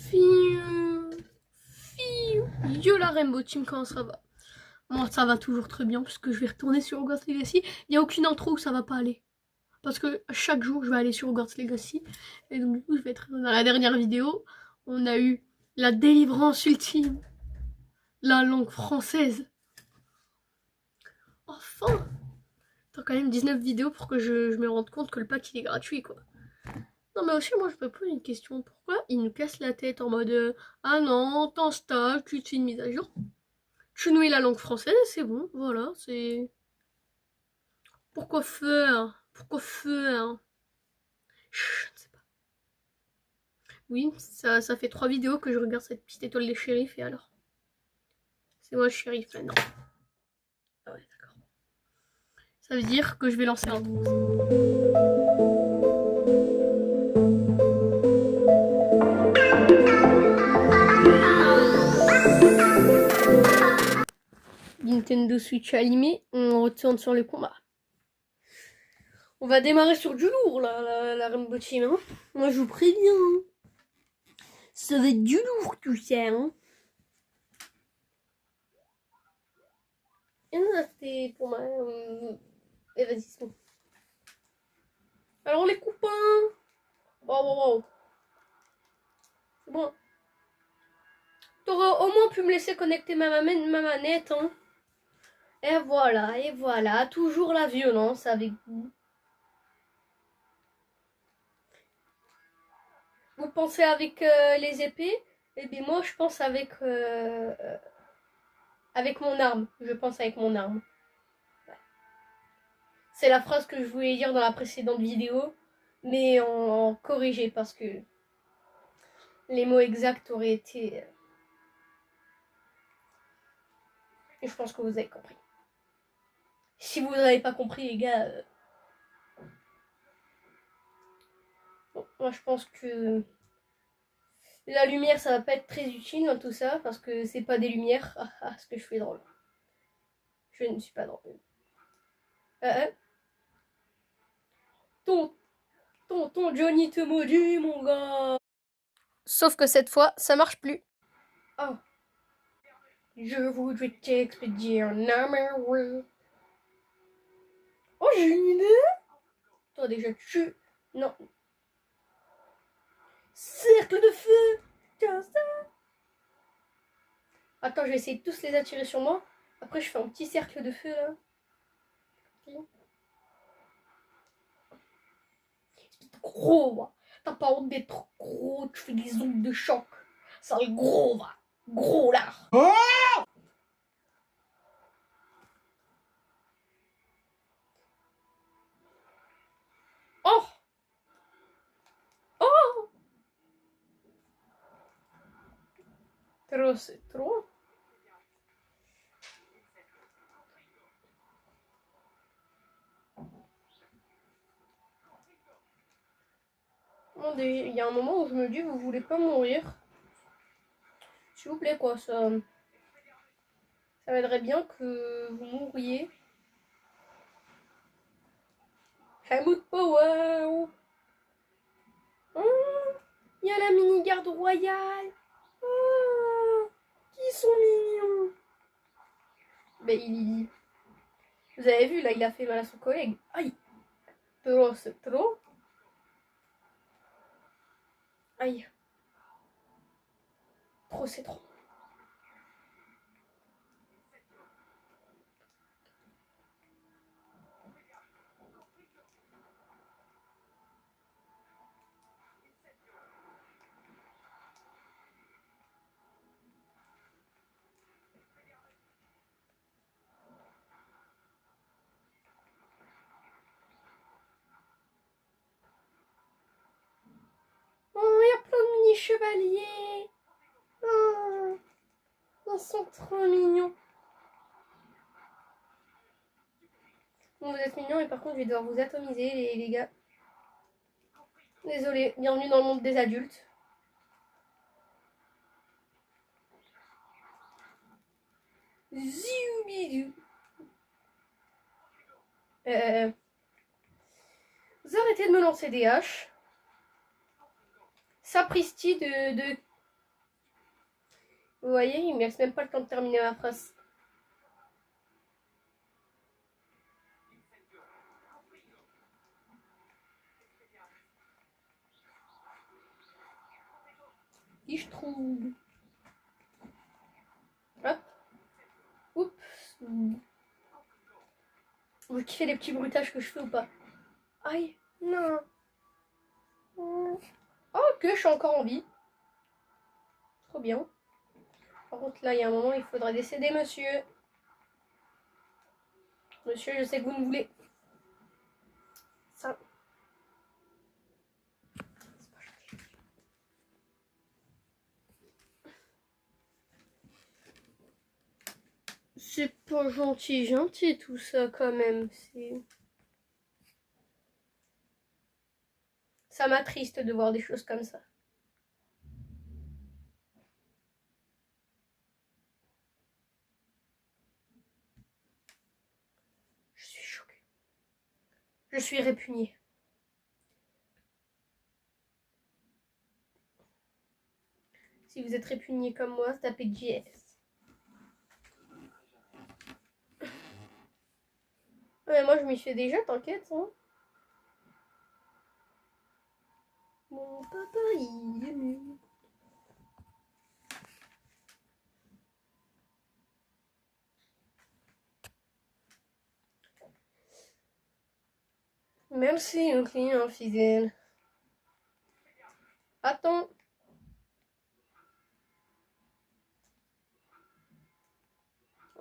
Fiu, fiu. Yo la Rainbow Team, comment ça va? Moi ça va toujours très bien puisque je vais retourner sur Hogwarts Legacy. Il n'y a aucune intro où ça va pas aller. Parce que chaque jour je vais aller sur Hogwarts Legacy. Et donc du coup je vais être dans la dernière vidéo. On a eu la délivrance ultime. La langue française. Enfin! T'as quand même 19 vidéos pour que je me rende compte que le pack il est gratuit quoi. Non mais aussi moi je me pose une question, pourquoi il nous casse la tête en mode ah non, t'installes, tu te fais une mise à jour, tu nouilles la langue française et c'est bon, voilà, c'est... Pourquoi faire? Pourquoi faire? Je ne sais pas. Oui, ça fait 3 vidéos que je regarde cette petite étoile des shérifs et alors? C'est moi le shérif maintenant. Ah ouais d'accord. Ça veut dire que je vais lancer un tour. Nintendo Switch allumé, on retourne sur le combat. On va démarrer sur du lourd là, la Rainbow Team. Hein. Moi je vous préviens. Hein. Ça va être du lourd tout ça. Hein. Et là c'était pour ma... Et vas-y c'est bon. Alors les copains. Wow. C'est bon. T'aurais au moins pu me laisser connecter ma manette. Hein. Et voilà. Toujours la violence avec vous. Vous pensez avec les épées? Et bien moi je pense avec mon arme. Je pense avec mon arme. Ouais. C'est la phrase que je voulais dire dans la précédente vidéo, mais en corrigé parce que les mots exacts auraient été... Et je pense que vous avez compris. Si vous n'avez pas compris les gars... Bon, moi je pense que... La lumière, ça va pas être très utile dans tout ça, parce que c'est pas des lumières. Ce que je fais drôle. Je ne suis pas drôle. Ton Johnny te maudit, mon gars. Sauf que cette fois, ça marche plus. Oh. Je voudrais t'expédier un amoureux. Oh, j'ai une idée. Toi, déjà, tu... Non. Cercle de feu. Tiens ça. Attends, je vais essayer de tous les attirer sur moi. Après, je fais un petit cercle de feu, là. Gros, va. T'as pas honte d'être gros. Tu fais des ondes de choc. Ça le gros, va. Gros, là. Oh oh. Oh. Trop, c'est trop. Il y a un moment où je me dis, vous voulez pas mourir? S'il vous plaît, quoi, ça m'aiderait bien que vous mouriez. Helmut Power. Il y a la mini-garde royale. Oh, qui sont mignons. Ben, vous avez vu, là, il a fait mal à son collègue. Aïe. Trop, c'est trop. Aïe. Trop, c'est trop. Oh, il y a plein de mini-chevaliers. Oh, ils sont trop mignons. Bon, vous êtes mignons, mais par contre, je vais devoir vous atomiser, les gars. Désolé, bienvenue dans le monde des adultes. Ziou-bidou. Vous arrêtez de me lancer des haches. Sapristi de Vous voyez, il me laisse même pas le temps de terminer ma phrase. Et je trouve. Hop. Oups. Vous kiffez les petits bruitages que je fais ou pas? Aïe, non. Oh, que je suis encore en vie. Trop bien. Par contre, là, il y a un moment, il faudra décéder, monsieur. Monsieur, je sais que vous ne voulez. Ça. C'est pas gentil, gentil tout ça quand même. Ça m'attriste de voir des choses comme ça. Je suis choquée. Je suis répugnée. Si vous êtes répugné comme moi, tapez JS. Ouais, moi je m'y fais déjà, t'inquiète. Hein. Mon papa, il est mieux. Merci, un client fidèle. Attends.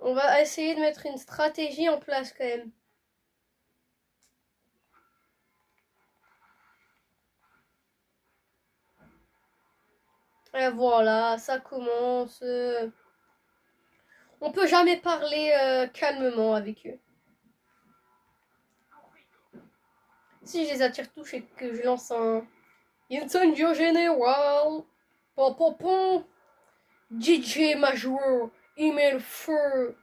On va essayer de mettre une stratégie en place quand même. Et voilà, ça commence. On peut jamais parler calmement avec eux. Si je les attire tous et que je lance un Incendio Général, pom DJ Major, il met le feu.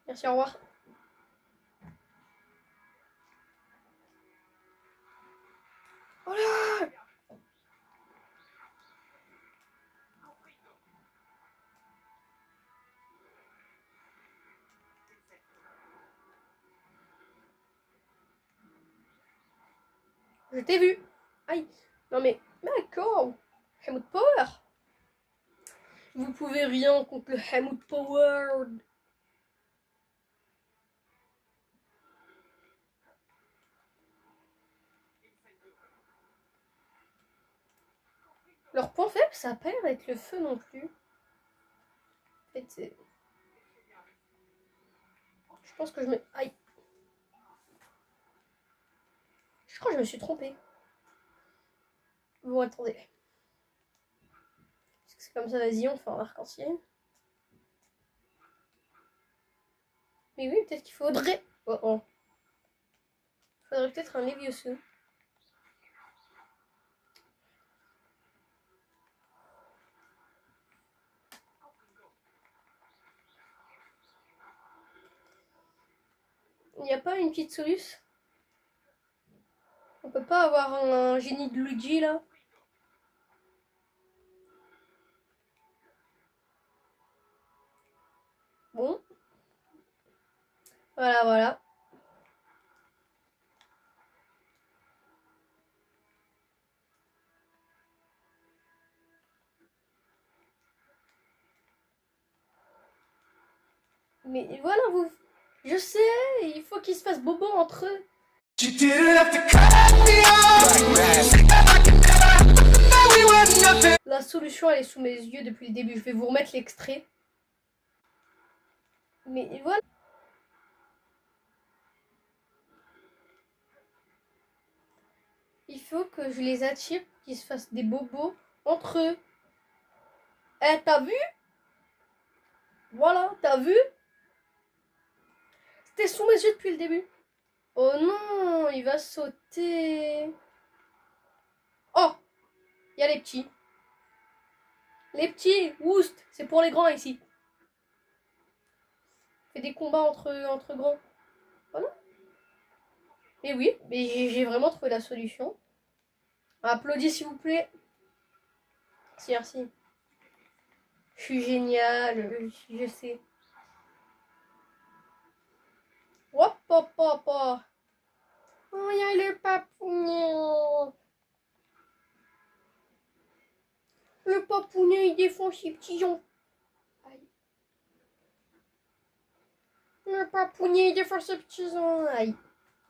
Merci, au revoir. Voilà. Je t'ai vu. Aïe. Non mais d'accord. Helmut Power. Vous pouvez rien contre le Helmut Power. Leur point faible, ça n'a pas l'air d'être le feu non plus. En fait, c'est... Je pense que je me... Aïe. Je crois que je me suis trompée. Bon, attendez. Est-ce que c'est comme ça, vas-y, on fait un arc-en-ciel. Mais oui, peut-être qu'il faudrait... Oh oh. Il faudrait peut-être un Leviosa. Il n'y a pas une petite soluce? On peut pas avoir un génie de Luigi là? Bon. Voilà, voilà. Mais voilà, vous... Je sais, il faut qu'ils se fassent bobo entre eux. La solution, elle est sous mes yeux depuis le début. Je vais vous remettre l'extrait. Mais voilà. Il faut que je les attire, qu'ils se fassent des bobos entre eux. Eh, t'as vu? Voilà, t'as vu? C'était sous mes yeux depuis le début. Oh non, il va sauter. Oh, il y a les petits. Les petits, oust, c'est pour les grands ici. Fait des combats entre grands. Voilà. Mais oui, mais j'ai vraiment trouvé la solution. Applaudis s'il vous plaît. Merci. Je suis génial, je sais. Hop, hop, hop, hop. Oh, il y a le papounet. Le papounet, il défend ses petits gens. Le papounet, il défend ses petits gens. Aïe.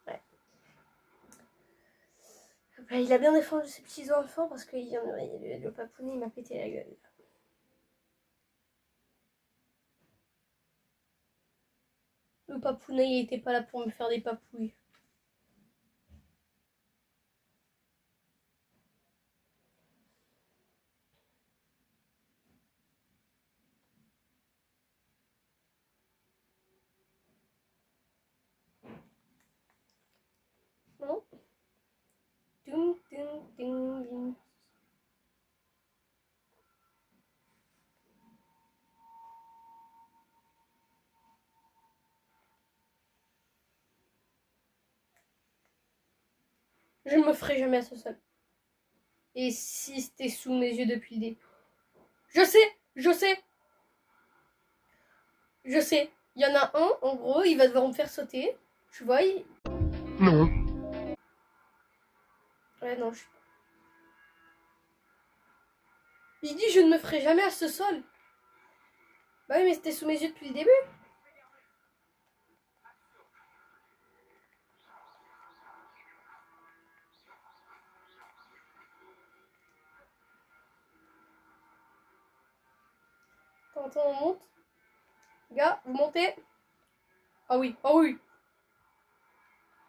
Ouais. Bah, il a bien défendu ses petits enfants parce que le papounet, il m'a pété la gueule. Le papounet, il était pas là pour me faire des papouilles. Non. Ding, ding, ding, ding. Je ne me ferai jamais à ce sol. Et si c'était sous mes yeux depuis le début. Je sais, je sais. Je sais. Il y en a un, en gros, il va devoir me faire sauter. Tu vois, Non. Ouais, non, il dit je ne me ferai jamais à ce sol. Bah oui, mais c'était sous mes yeux depuis le début. Attends, on monte. Gars, vous montez. Ah oui, ah oui.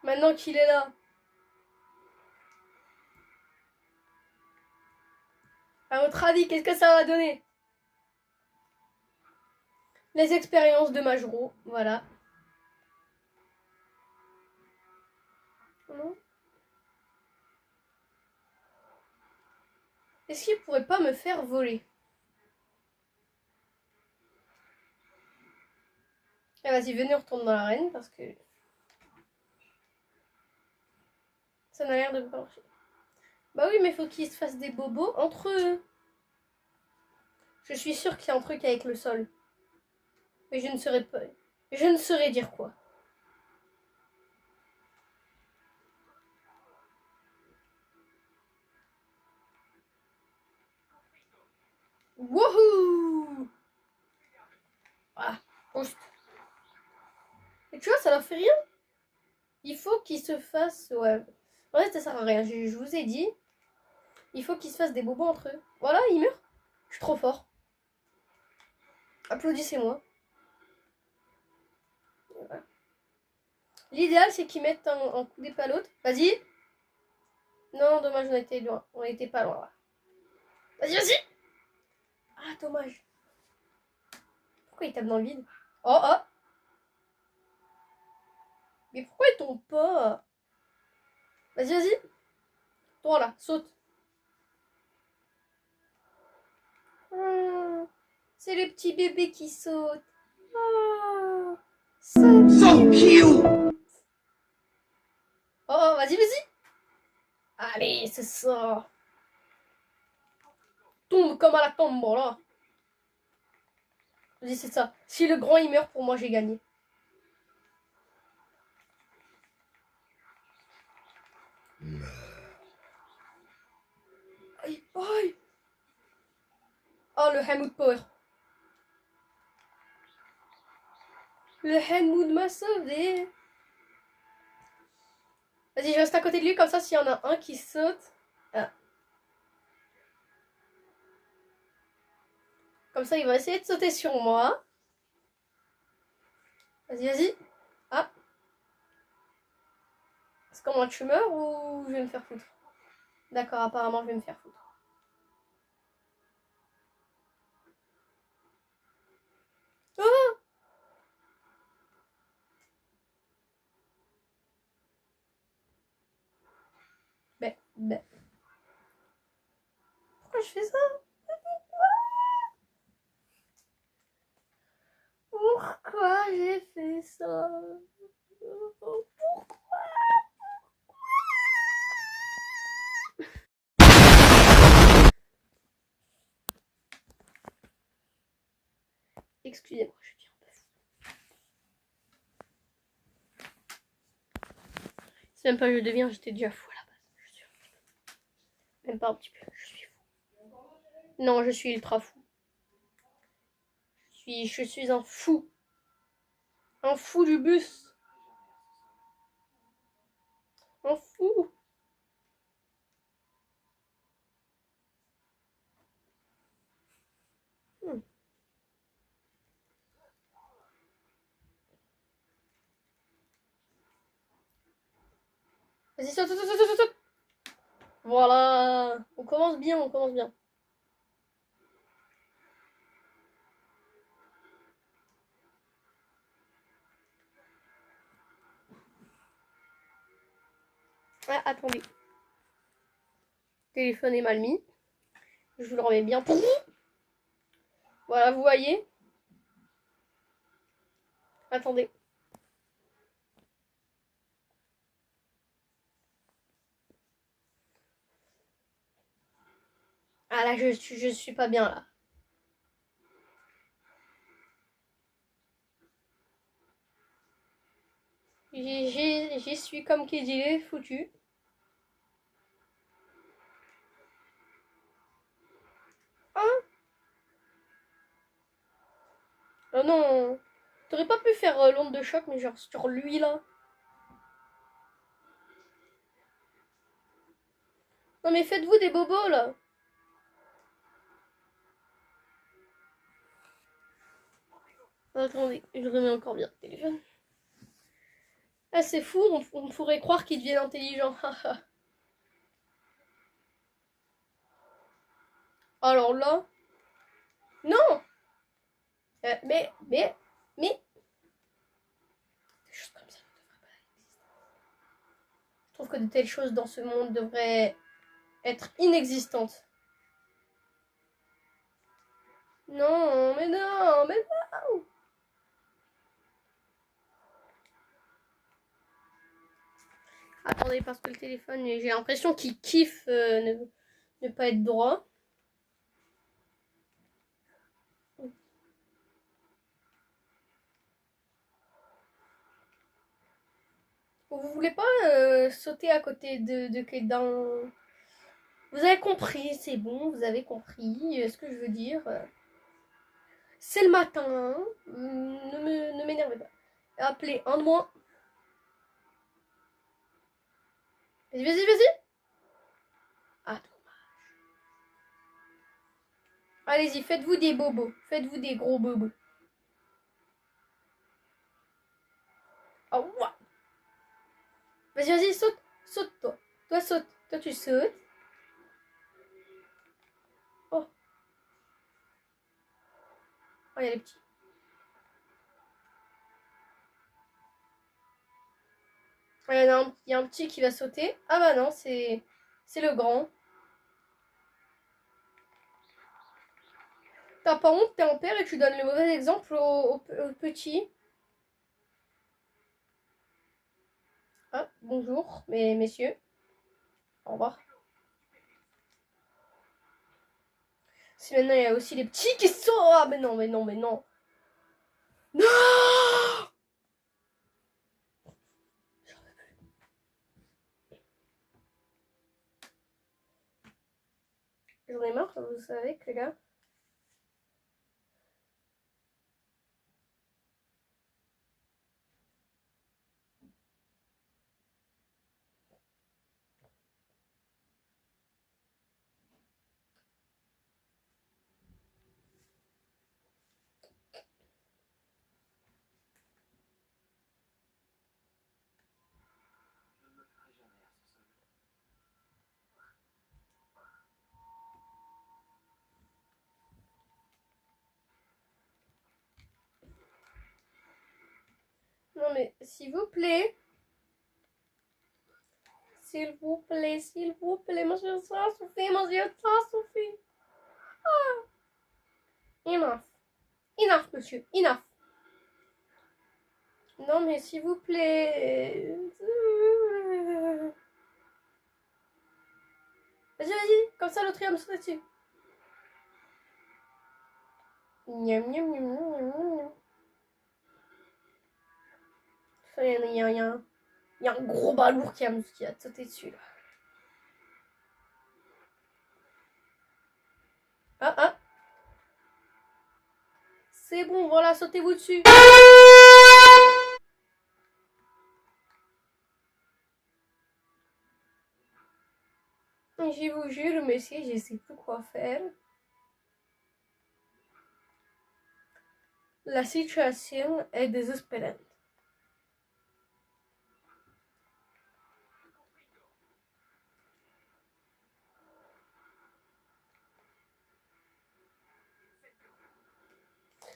Maintenant qu'il est là. À votre avis, qu'est-ce que ça va donner? Les expériences de Majro, voilà. Non. Est-ce qu'il pourrait pas me faire voler? Eh, vas-y, venez, on retourne dans l'arène parce que ça n'a l'air de pas marcher. Bah oui, mais faut qu'ils se fassent des bobos entre eux. Je suis sûre qu'il y a un truc avec le sol. Mais je ne saurais pas. Je ne saurais dire quoi. Wouhou! Ah, juste. Et tu vois, ça leur fait rien. Il faut qu'ils se fassent... Ouais. En fait, ça sert à rien. Je vous ai dit. Il faut qu'ils se fassent des bobos entre eux. Voilà, ils meurent. Je suis trop fort. Applaudissez-moi. Voilà. L'idéal, c'est qu'ils mettent un coup d'épée à l'autre. Vas-y. Non, dommage, on était loin. On était pas loin. Vas-y, vas-y. Ah, dommage. Pourquoi il tape dans le vide? Oh, oh. Mais pourquoi il tombe pas? Vas-y, vas-y. Toi, là, saute. Oh, c'est le petit bébé qui saute. Oh, so cute. Oh, vas-y, vas-y. Allez, c'est ça. Tombe comme à la tombe, là. Vas-y, c'est ça. Si le grand il meurt, pour moi, j'ai gagné. Aïe, aïe. Oh, le Hamoud Power. Le Hamoud m'a sauvé. Vas-y, je reste à côté de lui, comme ça, s'il y en a un qui saute. Ah. Comme ça, il va essayer de sauter sur moi. Vas-y, vas-y. Ah. Est-ce comment tu meurs ou je vais me faire foutre? D'accord, apparemment, je vais me faire foutre. Oh! Ben. Pourquoi je fais ça? Pourquoi j'ai fait ça? Pourquoi? Excusez-moi, je suis un peu fou. C'est même pas je deviens, j'étais déjà fou à la base. Je suis même pas un petit peu, je suis fou. Non, je suis ultra fou. Je suis un fou. Un fou du bus. Un fou. Vas-y, saute, saute, saute, saute, saute. Voilà. On commence bien, on commence bien. Ah, attendez. Téléphone est mal mis. Je vous le remets bien. Voilà, vous voyez. Attendez. Ah là, je suis pas bien là. J'y suis comme qui dit foutu. Hein? Oh non. T'aurais pas pu faire l'onde de choc, mais genre sur lui là. Non mais faites-vous des bobos là. Attendez, je le remets encore bien, le téléphone. Ah c'est fou, on pourrait croire qu'il devient intelligent. Alors là... Non. Mais... Des choses comme ça ne devraient pas exister. Je trouve que de telles choses dans ce monde devraient être inexistantes. Non, mais non, mais non. Attendez, parce que le téléphone, j'ai l'impression qu'il kiffe ne pas être droit. Vous voulez pas sauter à côté d'un... Vous avez compris, c'est bon, vous avez compris ce que je veux dire. C'est le matin, hein. Ne m'énervez pas. Appelez un de moins. Vas-y, vas-y, vas-y. Ah, dommage. Allez-y, faites-vous des bobos. Faites-vous des gros bobos. Oh, ouah. Vas-y, vas-y, saute. Saute, toi. Toi, saute. Toi, tu sautes. Oh. Oh, il y a les petits. Il y a un petit qui va sauter. Ah bah non, c'est le grand. T'as pas honte, t'es un père et tu donnes le mauvais exemple au petit. Ah, bonjour, messieurs. Au revoir. Si maintenant il y a aussi les petits qui sont... Ah mais non, mais non, mais non. Non. J'en ai marre, vous savez, les gars. Non mais, s'il vous plaît. S'il vous plaît, monsieur, ça suffit, monsieur, ça suffit. Ah. Enough. Enough, monsieur, enough. Non mais s'il vous plaît. Vas-y, vas-y, comme ça l'autre il va me sauter dessus. Miam, miam, miam, miam, miam. Il y a un gros balourd qui a sauté dessus là. Ah ah. C'est bon, voilà, sautez-vous dessus. Je vous jure, monsieur, je sais plus quoi faire. La situation est désespérante.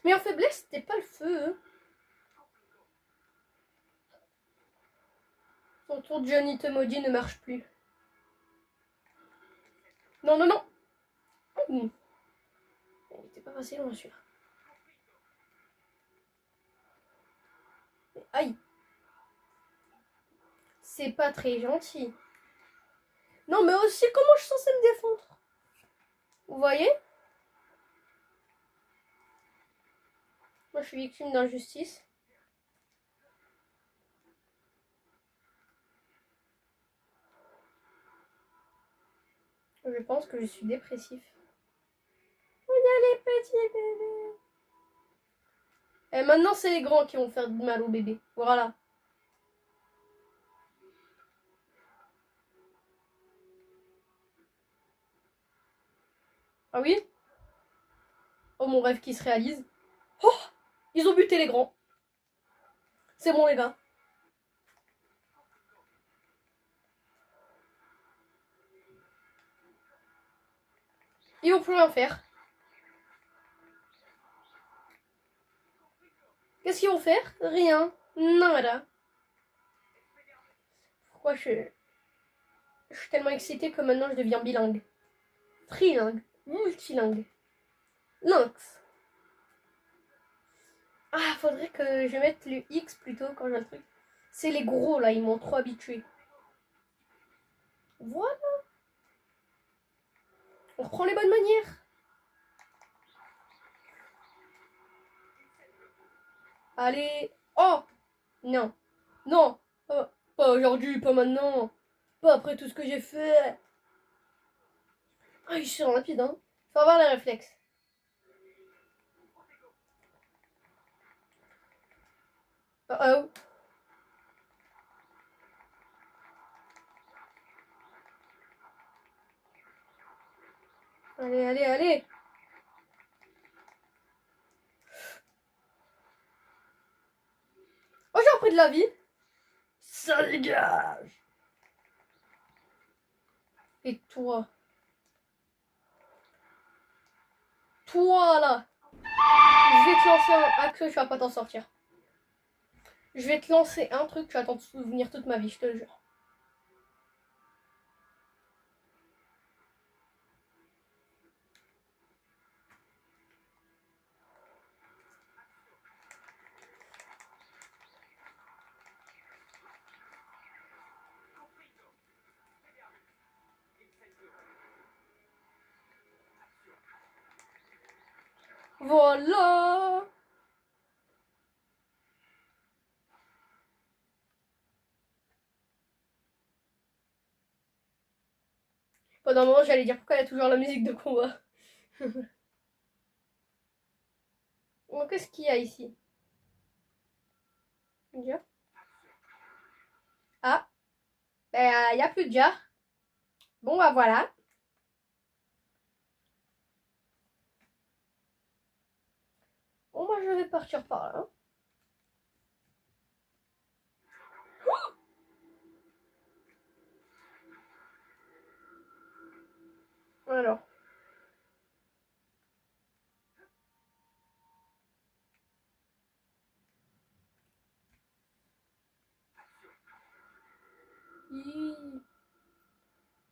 Mais en faiblesse, c'était pas le feu. Hein. Son tour de Johnny te maudit ne marche plus. Non, non, non. Il était pas passé loin celui-là. Aïe. C'est pas très gentil. Non, mais aussi, comment je suis censée me défendre? Vous voyez? Moi, je suis victime d'injustice. Je pense que je suis dépressif. Regardez les petits bébés. Et maintenant, c'est les grands qui vont faire du mal aux bébés. Voilà. Ah oui? Oh, mon rêve qui se réalise. Oh! Ils ont buté les grands. C'est bon, les gars. Ils vont plus rien faire. Qu'est-ce qu'ils vont faire? Rien. Nada. Pourquoi je suis tellement excitée que maintenant je deviens bilingue. Trilingue. Multilingue. Lynx. Ah, faudrait que je mette le X plutôt quand j'ai le truc. C'est les gros là, ils m'ont trop habitué. Voilà. On reprend les bonnes manières. Allez. Oh! Non. Non. Oh, pas aujourd'hui, pas maintenant. Pas après tout ce que j'ai fait. Ah, je suis rapide, hein. Faut avoir les réflexes. Oh oh. Allez, allez, allez. Oh, j'ai repris de la vie. Ça dégage. Et toi? Toi, là. Je vais te lancer un hack, tu vas pas t'en sortir. Je vais te lancer un truc, tu vas t'en souvenir toute ma vie, je te le jure. Voilà. Pendant un moment, j'allais dire pourquoi il y a toujours la musique de combat. Bon, qu'est-ce qu'il y a ici? Déjà. Ah, ben, il n'y a plus de jar. Bon, bah voilà. Bon, moi, je vais partir par là. Alors.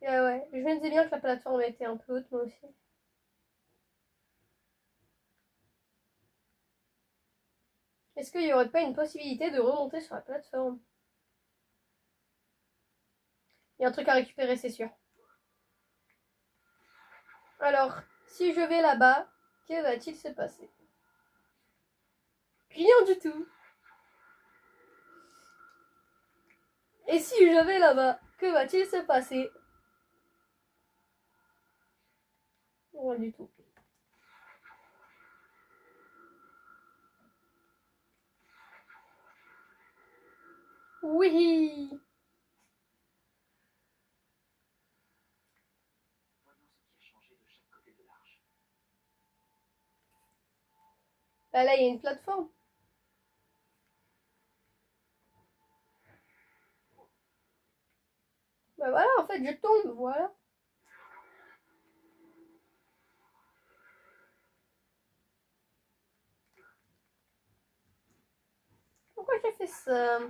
Ah ouais, je me disais bien que la plateforme était un peu haute, moi aussi. Est-ce qu'il n'y aurait pas une possibilité de remonter sur la plateforme? Il y a un truc à récupérer, c'est sûr. Alors, si je vais là-bas, que va-t-il se passer? Rien du tout. Et si je vais là-bas, que va-t-il se passer? Rien du tout. Oui. Bah là, il y a une plateforme. Bah voilà, en fait, je tombe, voilà. Pourquoi j'ai fait ça?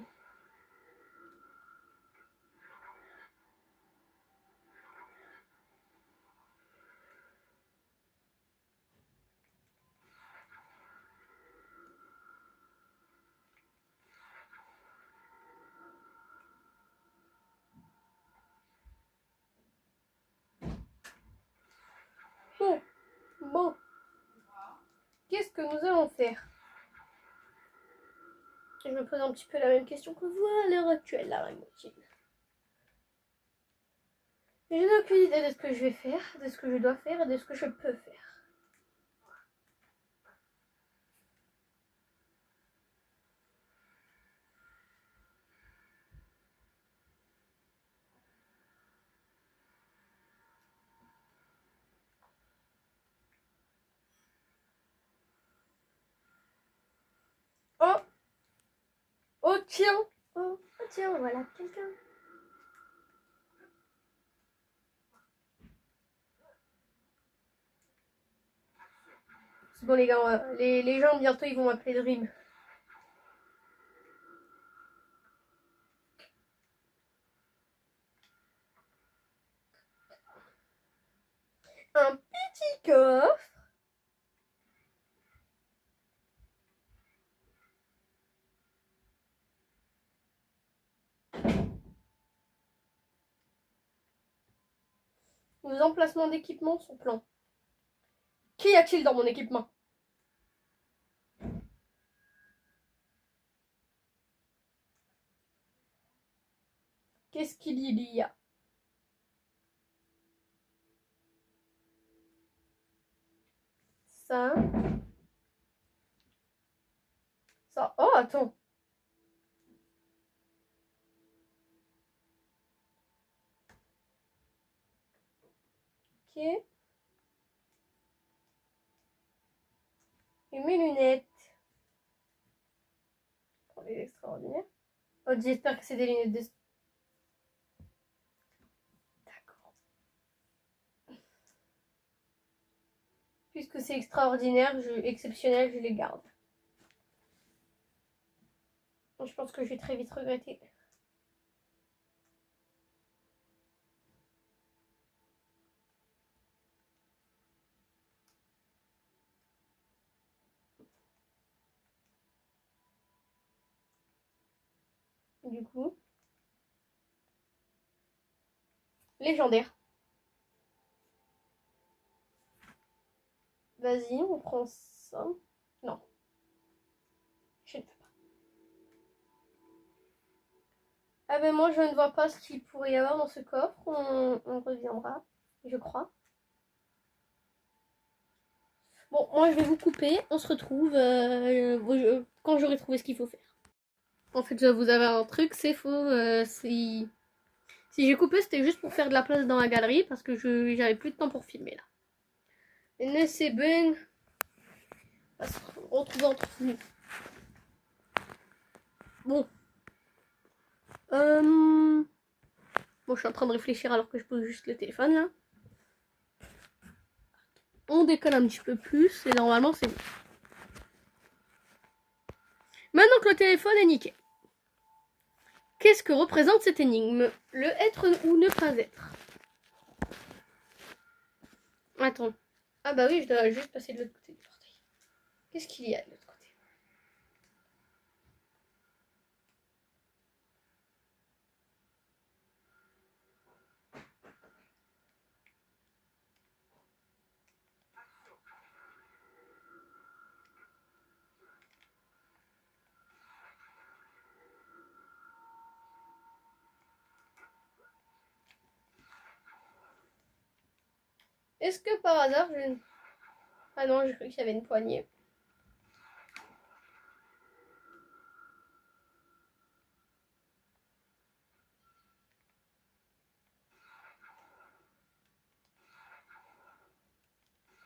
Bon, bon. Qu'est-ce que nous allons faire? Je me pose un petit peu la même question que vous à l'heure actuelle, la Raimoutine. Je n'ai aucune idée de ce que je vais faire, de ce que je dois faire et de ce que je peux faire. Oh! Oh tiens! Oh tiens, voilà quelqu'un. C'est bon les gars, les gens bientôt ils vont m'appeler Dream. Un petit coffre. Nos emplacements d'équipement sont pleins. Qu'y a-t-il dans mon équipement? Qu'est-ce qu'il y a? Ça. Ça. Oh, attends. Ok. Et mes lunettes. Pour les extraordinaires. Oh, j'espère que c'est des lunettes de... D'accord. Puisque c'est extraordinaire, exceptionnel, je les garde. Je pense que je vais très vite regretter. Du coup. Légendaire. Vas-y, on prend ça. Non. Je ne peux pas. Ah ben moi je ne vois pas ce qu'il pourrait y avoir dans ce coffre. On reviendra, je crois. Bon, moi je vais vous couper. On se retrouve quand j'aurai trouvé ce qu'il faut faire. En fait, je vous avais un truc, c'est faux. Si j'ai coupé, c'était juste pour faire de la place dans la galerie parce que j'avais plus de temps pour filmer là. Et c'est ben. On se retrouve entre nous. Bon. Bon, je suis en train de réfléchir alors que je pose juste le téléphone là. On décolle un petit peu plus et normalement c'est bon. Maintenant que le téléphone est nickel. Qu'est-ce que représente cette énigme? Le être ou ne pas être? Attends. Ah bah oui, je dois juste passer de l'autre côté du portail. Qu'est-ce qu'il y a de l'autre côté? Est-ce que par hasard je... Ah non, j'ai cru qu'il y avait une poignée.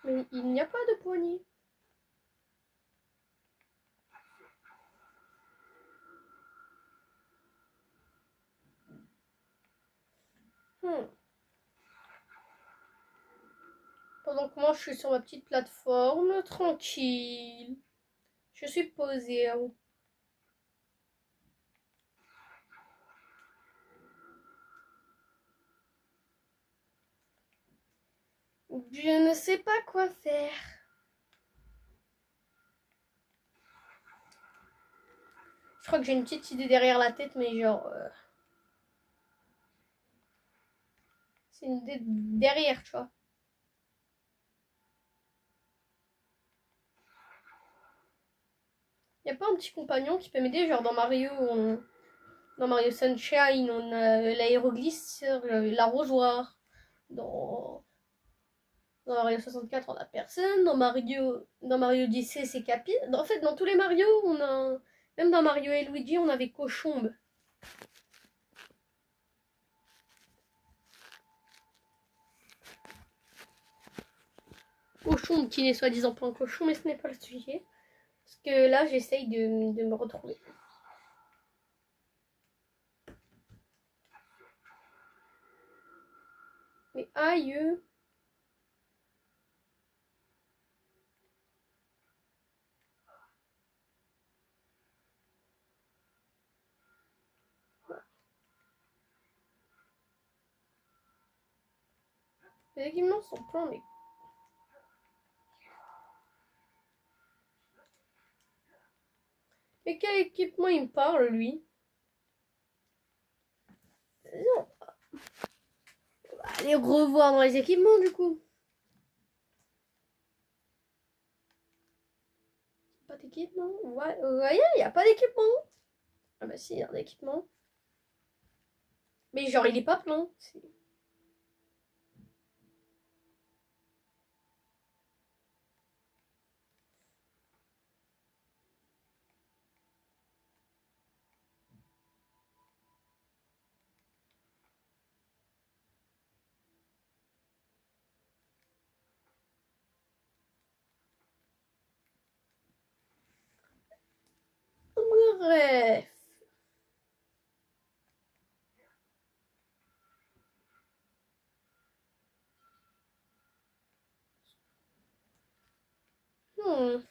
Mais il n'y a pas de poignée. Pendant que moi je suis sur ma petite plateforme, tranquille. Je suis posée. Hein. Je ne sais pas quoi faire. Je crois que j'ai une petite idée derrière la tête, mais genre... c'est une idée derrière, tu vois. Y a pas un petit compagnon qui peut m'aider, genre dans Mario, dans Mario Sunshine, on a l'aéroglisseur, l'arrosoir. Dans Mario 64, on a personne. Dans Mario Odyssey, c'est Capi. En fait, dans tous les Mario, on a... Même dans Mario et Luigi, on avait Cochombe. Cochon qui n'est soi-disant pas un cochon, mais ce n'est pas le sujet. Parce que là, j'essaye de me retrouver. Mais aïe. Les équipements sont pleins, mais... Mais quel équipement il me parle, lui? Non. On va aller revoir dans les équipements, du coup. Pas d'équipement? Ouais, il n'y a pas d'équipement. Ah bah si, il y a un équipement. Mais genre, il est pas plein. Bref. Bon,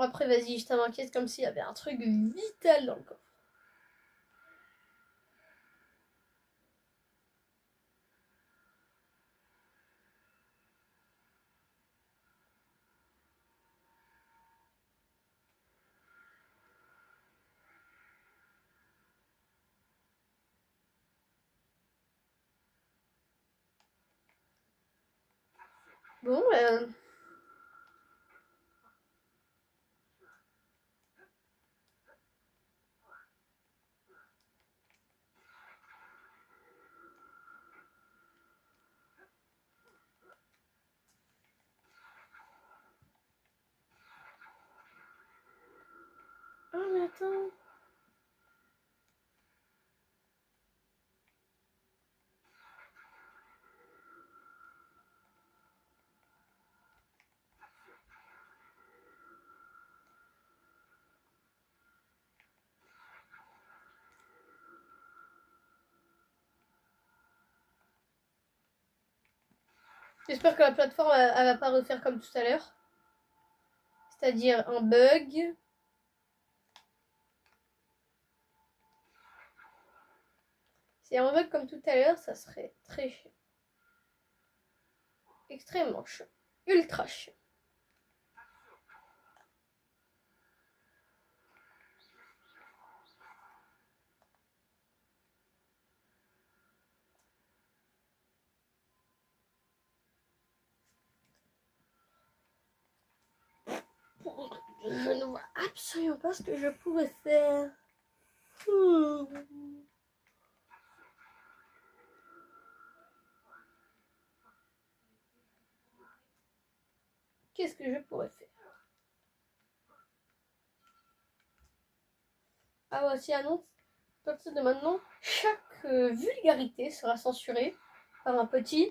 après, vas-y, je t'inquiète comme s'il y avait un truc vital dans le coffre. Bon, Ah, mais attends. J'espère que la plateforme, elle va pas refaire comme tout à l'heure. C'est-à-dire un bug. Si un bug comme tout à l'heure, ça serait très chiant. Extrêmement chiant. Ultra chiant. Je ne vois absolument pas ce que je pourrais faire. qu'est-ce que je pourrais faire? Ah voici annonce. À partir de maintenant, chaque vulgarité sera censurée par un petit.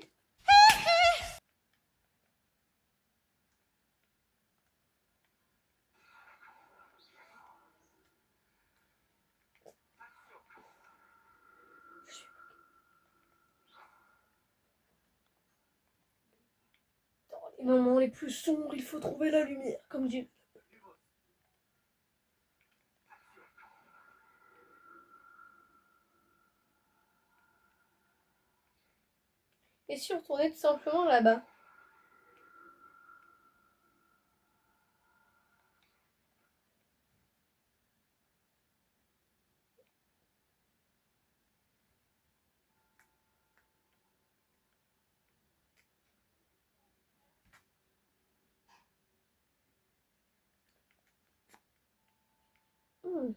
Dans les moments les plus sombres, il faut trouver la lumière, comme dit. Et si on retournait tout simplement là-bas? Hmm.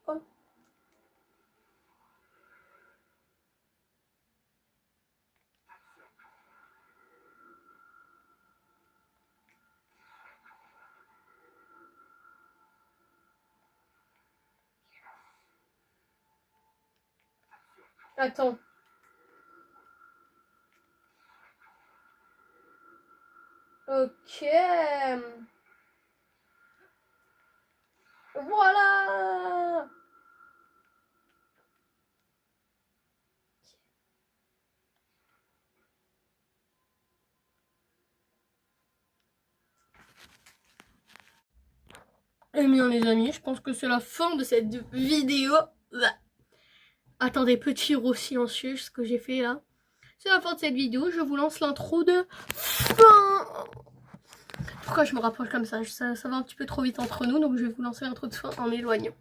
Oh. Attends. Ok. Voilà. Eh bien les amis, je pense que c'est la fin de cette vidéo. Attendez, petit roux silencieux, ce que j'ai fait là. C'est la fin de cette vidéo, je vous lance l'intro de fin. Pourquoi je me rapproche comme ça, ça va un petit peu trop vite entre nous, donc je vais vous lancer l'intro de fin en m'éloignant.